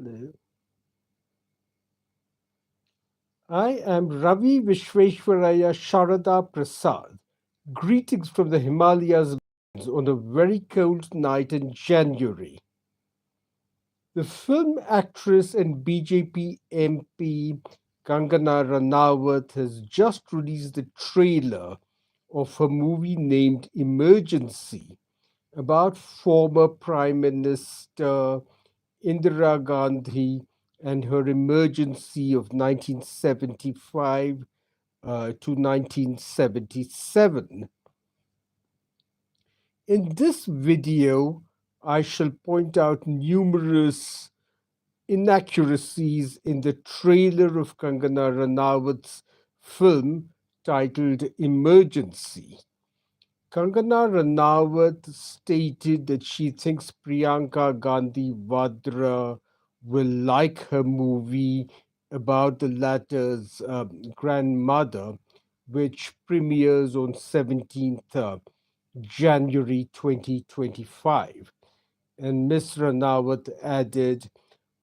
Hello. I am Ravi Visvesvaraya Sharada Prasad. Greetings from the Himalayas on a very cold night in January. The film actress and BJP MP Kangana Ranawat has just released the trailer of her movie named Emergency about former Prime Minister Indira Gandhi and her emergency of 1975 to 1977. In this video, I shall point out numerous inaccuracies in the trailer of Kangana Ranawat's film titled Emergency. Kangana Ranawat stated that she thinks Priyanka Gandhi Vadra will like her movie about the latter's grandmother, which premieres on 17th January 2025. And Ms. Ranawat added,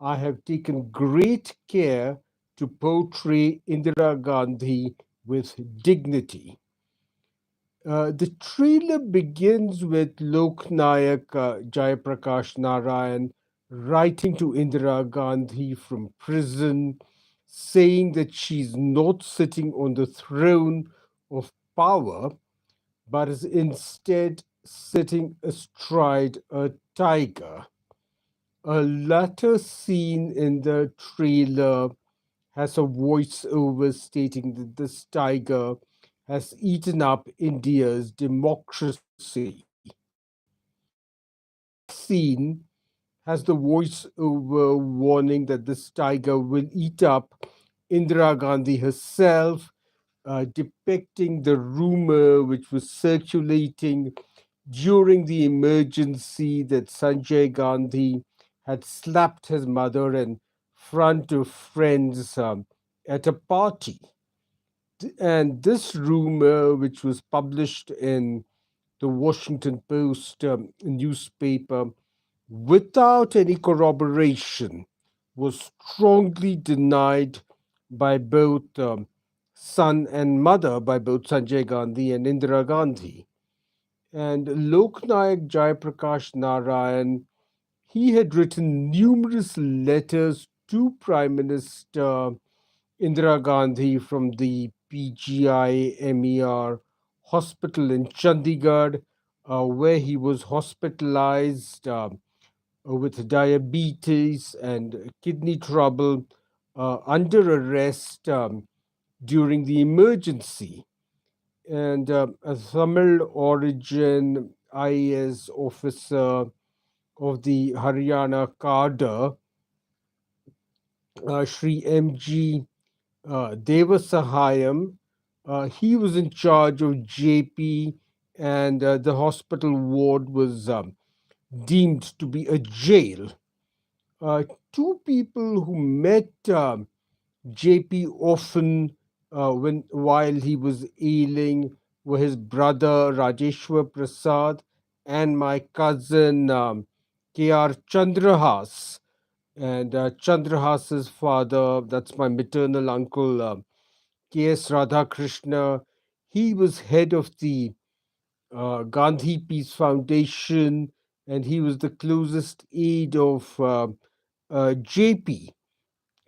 I have taken great care to portray Indira Gandhi with dignity. The trailer begins with Loknayak Jayaprakash Narayan writing to Indira Gandhi from prison, saying that she's not sitting on the throne of power, but is instead sitting astride a tiger. A later scene in the trailer has a voiceover stating that this tiger has eaten up India's democracy. Next scene has the voiceover warning that this tiger will eat up Indira Gandhi herself, depicting the rumor which was circulating during the emergency that Sanjay Gandhi had slapped his mother in front of friends at a party. And this rumor, which was published in the Washington Post newspaper without any corroboration, was strongly denied by both son and mother, by both Sanjay Gandhi and Indira Gandhi. And Loknayak Jayaprakash Narayan, he had written numerous letters to Prime Minister Indira Gandhi from the PGI hospital in Chandigarh, where he was hospitalized with diabetes and kidney trouble under arrest during the emergency. And a Tamil origin IAS officer of the Haryana cadre, Sri M.G. Devasahayam, he was in charge of JP, and the hospital ward was deemed to be a jail. Two people who met JP often while he was ailing were his brother Rajeshwar Prasad and my cousin K.R. Chandrahas. And Chandrahas's father, that's my maternal uncle, K.S. Radhakrishna, he was head of the Gandhi Peace Foundation, and he was the closest aide of JP.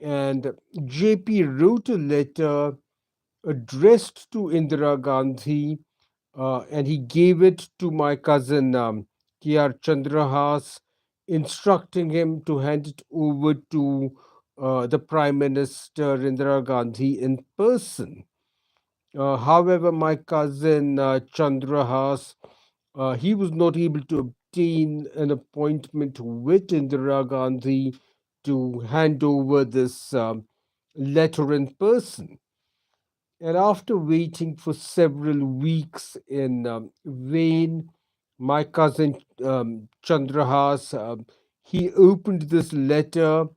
And JP wrote a letter addressed to Indira Gandhi, and he gave it to my cousin K.R. Chandrahas, instructing him to hand it over to the Prime Minister Indira Gandhi in person. However, my cousin Chandrahas, he was not able to obtain an appointment with Indira Gandhi to hand over this letter in person. And after waiting for several weeks in vain, my cousin Chandrahas, he opened this letter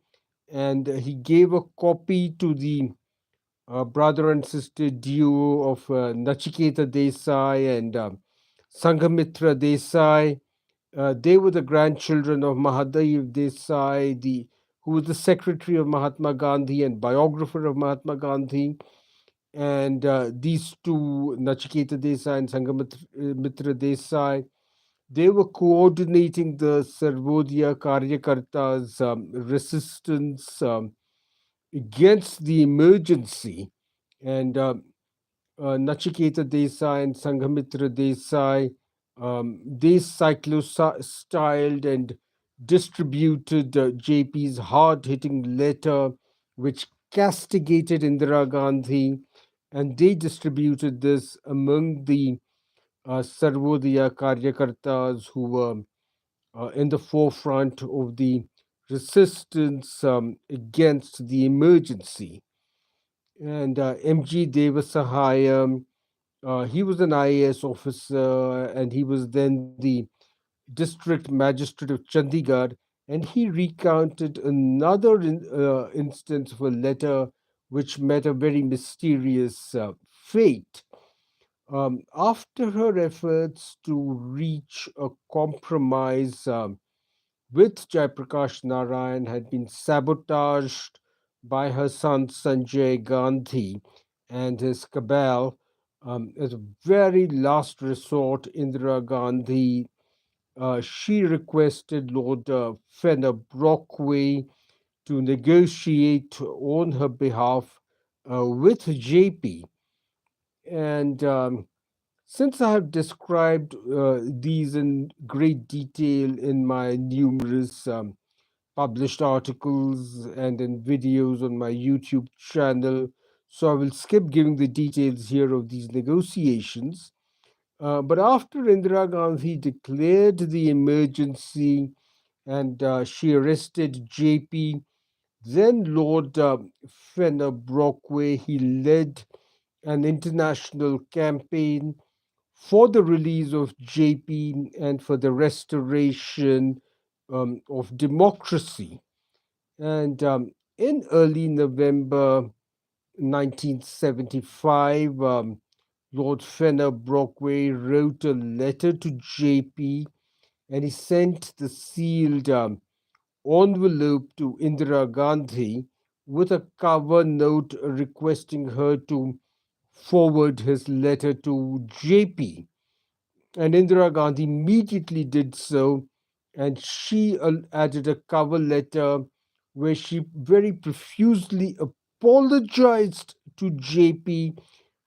and he gave a copy to the brother and sister duo of Nachiketa Desai and Sanghamitra Desai. They were the grandchildren of Mahadev Desai, the who was the secretary of Mahatma Gandhi and biographer of Mahatma Gandhi. And these two, Nachiketa Desai and Sangamitra Desai, they were coordinating the Sarvodaya Karyakarta's resistance against the emergency. And Nachiketa Desai and Sanghamitra Desai, they cyclo-styled and distributed JP's hard-hitting letter, which castigated Indira Gandhi, and they distributed this among the Sarvodaya Karyakartas who were in the forefront of the resistance against the emergency. And MG Devasahayam, he was an IAS officer and he was then the district magistrate of Chandigarh. And he recounted another instance of a letter which met a very mysterious fate. After her efforts to reach a compromise with Jayaprakash Narayan had been sabotaged by her son Sanjay Gandhi and his cabal. As a very last resort, Indira Gandhi, she requested Lord Fenner Brockway to negotiate on her behalf with JP. And since I have described these in great detail in my numerous published articles and in videos on my YouTube channel, so I will skip giving the details here of these negotiations. But after Indira Gandhi declared the emergency and she arrested JP, then Lord Fenner Brockway, he led an international campaign for the release of JP and for the restoration of democracy. And in early November 1975, Lord Fenner Brockway wrote a letter to JP and he sent the sealed envelope to Indira Gandhi with a cover note requesting her to forward his letter to JP. And Indira Gandhi immediately did so, and she added a cover letter where she very profusely apologized to JP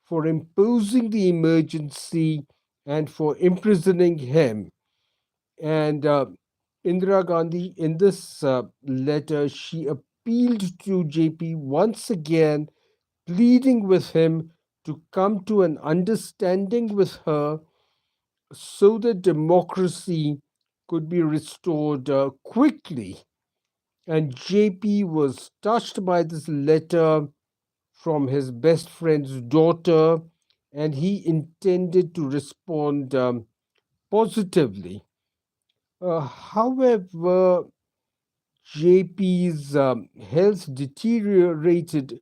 for imposing the emergency and for imprisoning him. And Indira Gandhi, in this letter, she appealed to JP once again, pleading with him to come to an understanding with her so that democracy could be restored quickly. And JP was touched by this letter from his best friend's daughter, and he intended to respond positively. However, JP's health deteriorated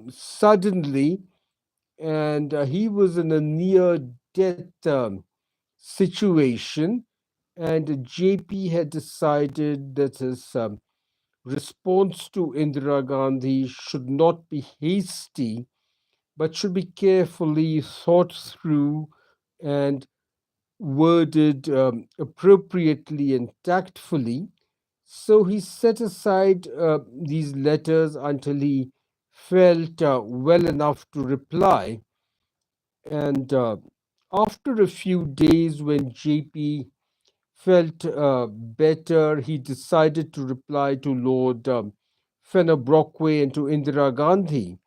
suddenly, and he was in a near death situation. And JP had decided that his response to Indira Gandhi should not be hasty, but should be carefully thought through and worded appropriately and tactfully. So he set aside these letters until he felt well enough to reply. And after a few days, when JP felt better, he decided to reply to Lord Fenner Brockway and to Indira Gandhi.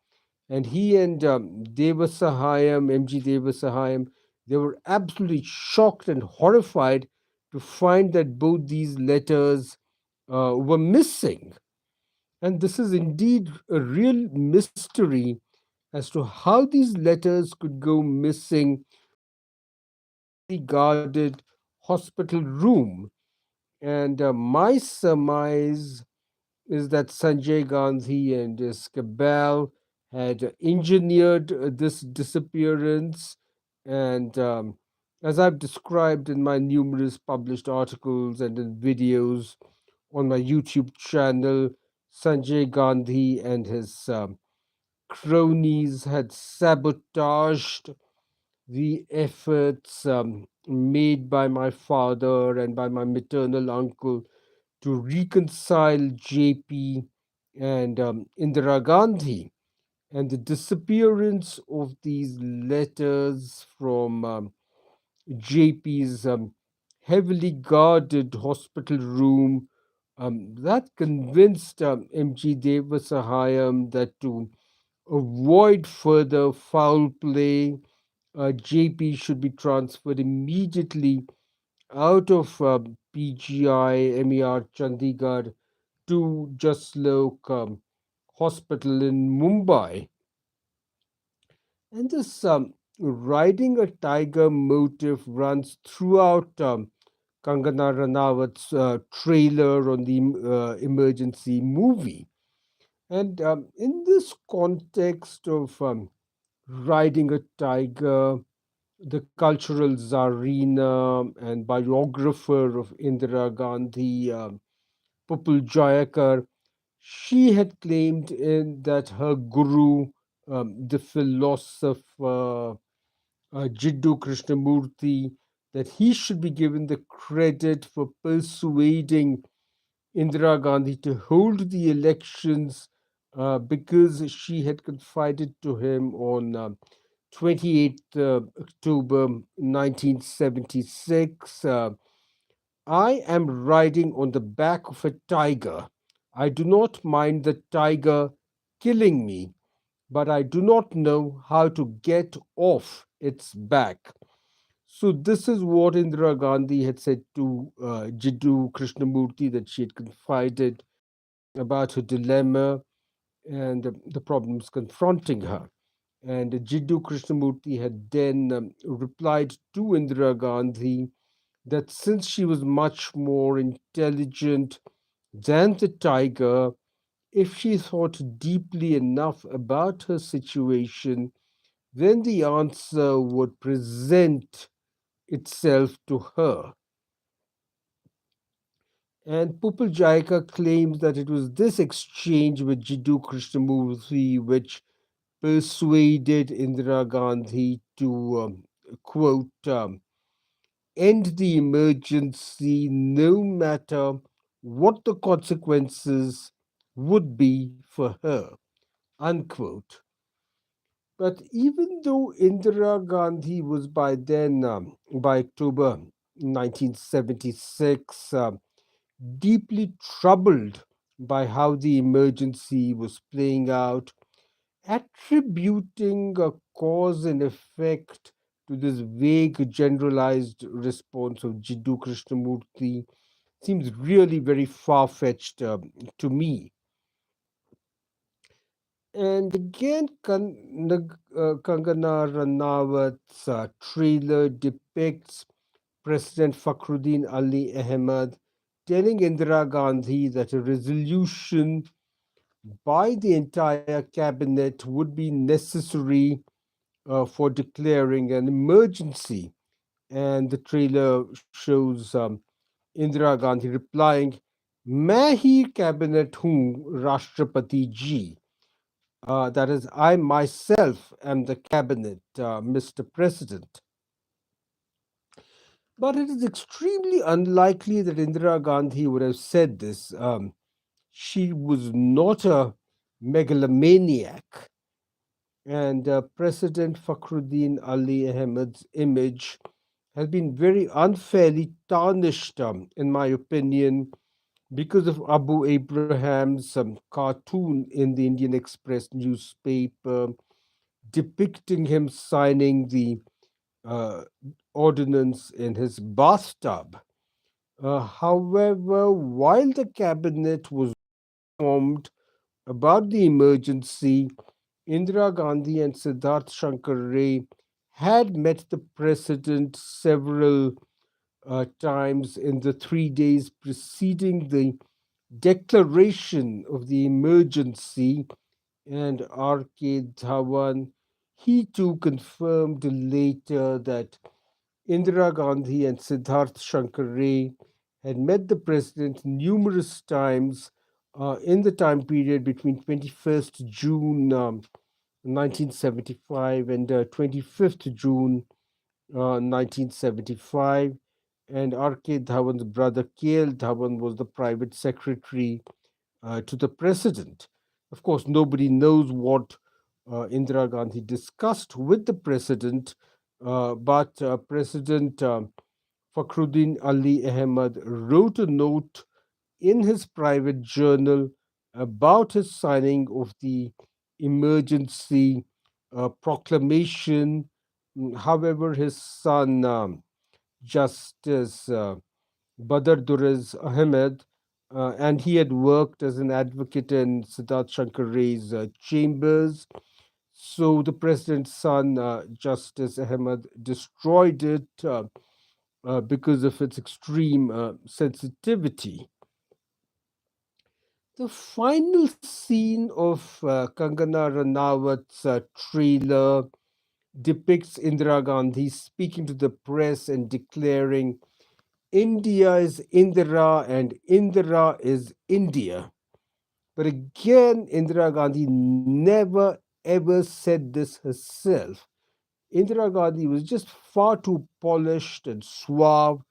And he and Devasahayam, MG Devasahayam, they were absolutely shocked and horrified to find that both these letters were missing. And this is indeed a real mystery as to how these letters could go missing from a carefully guarded hospital room. And my surmise is that Sanjay Gandhi and his cabal had engineered this disappearance. And as I've described in my numerous published articles and in videos on my YouTube channel, Sanjay Gandhi and his cronies had sabotaged the efforts made by my father and by my maternal uncle to reconcile JP and Indira Gandhi. And the disappearance of these letters from JP's heavily guarded hospital room that convinced MG Devasahayam that to avoid further foul play, JP should be transferred immediately out of PGI MER Chandigarh to Jaslok Hospital in Mumbai. And this riding a tiger motif runs throughout Kangana Ranawat's trailer on the emergency movie. And in this context of riding a tiger, the cultural czarina and biographer of Indira Gandhi, Pupul Jayakar, she had claimed that her guru, the philosopher Jiddu Krishnamurti, that he should be given the credit for persuading Indira Gandhi to hold the elections because she had confided to him on 28th October 1976. I am riding on the back of a tiger. I do not mind the tiger killing me, but I do not know how to get off its back. So, this is what Indira Gandhi had said to Jiddu Krishnamurti, that she had confided about her dilemma and the problems confronting her. And Jiddu Krishnamurti had then replied to Indira Gandhi that since she was much more intelligent than the tiger, if she thought deeply enough about her situation, then the answer would present itself to her. And Pupul Jayaka claims that it was this exchange with Jiddu Krishnamurti which persuaded Indira Gandhi to, quote, end the emergency no matter what the consequences would be for her, unquote. But even though Indira Gandhi was by then, by October 1976, deeply troubled by how the emergency was playing out, attributing a cause and effect to this vague generalized response of Jiddu Krishnamurti seems really very far fetched to me. And again, Kangana Ranawat's trailer depicts President Fakhruddin Ali Ahmad telling Indira Gandhi that a resolution by the entire cabinet would be necessary for declaring an emergency. And the trailer shows Indira Gandhi replying, "मैं ही cabinet हूँ Rashtrapati ji." That is, I myself am the cabinet, Mr. President. But it is extremely unlikely that Indira Gandhi would have said this. She was not a megalomaniac. And President Fakhruddin Ali Ahmed's image has been very unfairly tarnished, in my opinion, because of Abu Abraham's cartoon in the Indian Express newspaper depicting him signing the uh, ordinance in his bathtub. However, while the cabinet was formed about the emergency, Indira Gandhi and Siddharth Shankar Ray had met the president several times in the 3 days preceding the declaration of the emergency, and R.K. Dhawan, he too confirmed later that Indira Gandhi and Siddharth Shankar Ray had met the president numerous times in the time period between 21st June 1975 and 25th June 1975. And R.K. Dhawan's brother K.L. Dhawan was the private secretary to the president. Of course, nobody knows what Indira Gandhi discussed with the president, but President Fakhruddin Ali Ahmad wrote a note in his private journal about his signing of the emergency proclamation. However, his son, Justice Badr Durrez Ahmed, and he had worked as an advocate in Siddharth Shankar Ray's chambers. So the president's son, Justice Ahmed, destroyed it because of its extreme sensitivity. The final scene of Kangana Ranawat's trailer depicts Indira Gandhi speaking to the press and declaring, India is Indira and Indira is India. But again, Indira Gandhi never ever said this herself. Indira Gandhi was just far too polished and suave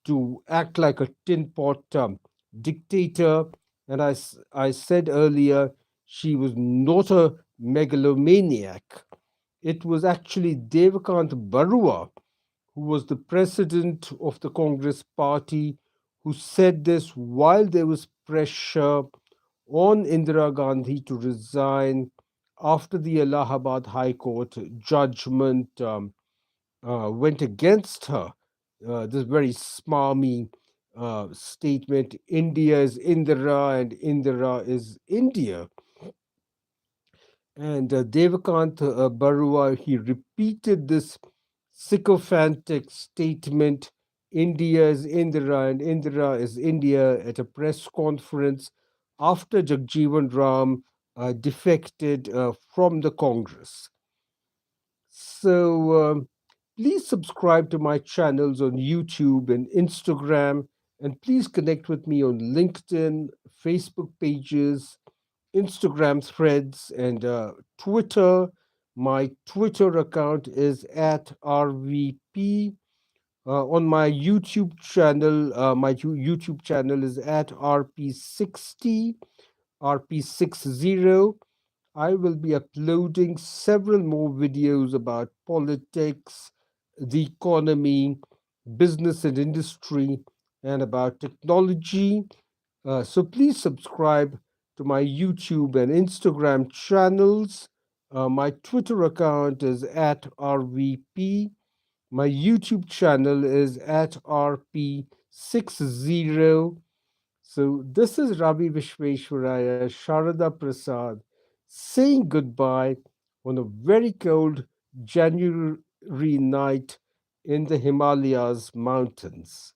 to act like a tin pot dictator. And I said earlier, she was not a megalomaniac. It was actually Devakant Barua, who was the president of the Congress party, who said this while there was pressure on Indira Gandhi to resign after the Allahabad High Court judgment went against her. This very smarmy statement, India is Indira and Indira is India. And Devakant Barua, he repeated this sycophantic statement, India is Indira and Indira is India, at a press conference after Jagjeevan Ram defected from the Congress. So please subscribe to my channels on YouTube and Instagram, and please connect with me on LinkedIn, Facebook pages, Instagram threads, and Twitter. My Twitter account is at RVP. On my YouTube channel, YouTube channel is at RP60, RP60. I will be uploading several more videos about politics, the economy, business and industry, and about technology. So please subscribe to my YouTube and Instagram channels. My Twitter account is at RVP. My YouTube channel is at RP60. So this is Ravi Visvesvaraya, Sharada Prasad, saying goodbye on a very cold January night in the Himalayas mountains.